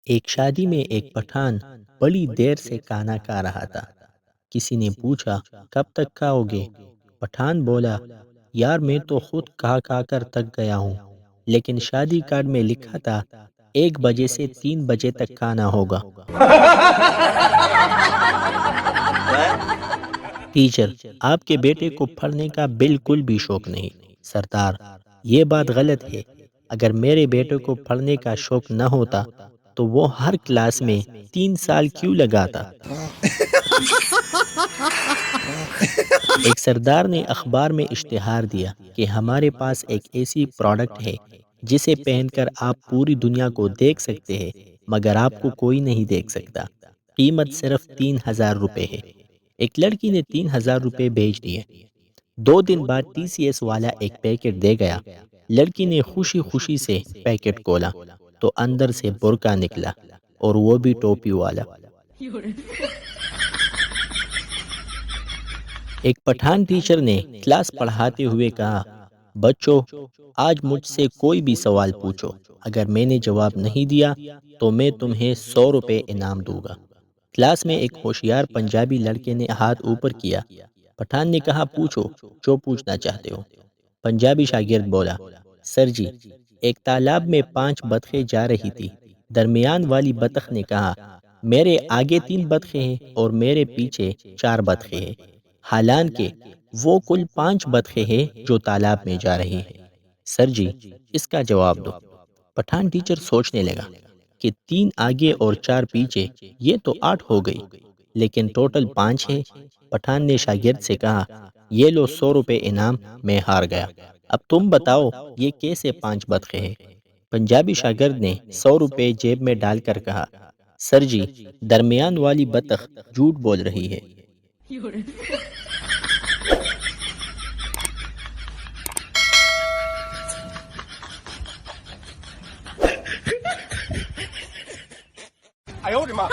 ایک شادی میں ایک پٹھان بڑی دیر سے کھانا کھا رہا تھا۔ کسی نے پوچھا کب تک کھاؤ گے؟ پٹھان بولا یار میں تو خود کھا کھا کر تک گیا ہوں، لیکن شادی کارڈ میں لکھا تھا 1 بجے سے 3 بجے تک کھانا ہوگا۔ ٹیچر آپ کے بیٹے کو پڑھنے کا بالکل بھی شوق نہیں۔ سردار یہ بات غلط ہے، اگر میرے بیٹے کو پڑھنے کا شوق نہ ہوتا تو وہ ہر کلاس میں 3 سال کیوں لگاتا؟ ایک سردار نے اخبار میں اشتہار دیا کہ ہمارے پاس ایک ایسی پروڈکٹ ہے جسے پہن کر آپ پوری دنیا کو دیکھ سکتے ہیں مگر آپ کو کوئی نہیں دیکھ سکتا۔ قیمت صرف 3000 روپے ہے۔ ایک لڑکی نے 3000 روپے بھیج دیے۔ 2 دن بعد TCS والا ایک پیکٹ دے گیا۔ لڑکی نے خوشی خوشی سے پیکٹ کھولا تو اندر سے برقع نکلا، اور وہ بھی ٹوپی والا۔ ایک پٹھان ٹیچر نے کلاس پڑھاتے ہوئے کہا بچوں آج مجھ سے کوئی بھی سوال پوچھو، اگر میں نے جواب نہیں دیا تو میں تمہیں 100 روپے انعام دوں گا۔ کلاس میں ایک ہوشیار پنجابی لڑکے نے ہاتھ اوپر کیا۔ پٹھان نے کہا پوچھو جو پوچھنا چاہتے ہو۔ پنجابی شاگرد بولا سر جی ایک تالاب میں 5 بطخیں جا رہی تھی۔ درمیان والی بطخ نے کہا میرے آگے 3 بطخیں ہیں اور میرے پیچھے 4 بطخیں ہیں، حالانکہ وہ کل 5 بطخیں ہیں جو تالاب میں جا رہی ہیں۔ سر جی اس کا جواب دو۔ پٹھان ٹیچر سوچنے لگا کہ 3 آگے اور 4 پیچھے، یہ تو 8 ہو گئی، لیکن ٹوٹل 5 ہے۔ پٹھان نے شاگرد سے کہا یہ لو 100 روپے انعام، میں ہار گیا، اب تم بتاؤ یہ کیسے 5 بطخیں ہیں؟ پنجابی شاگرد نے 100 روپے جیب میں ڈال کر کہا سر جی درمیان والی بطخ جھوٹ بول رہی ہے۔哎呦我的妈！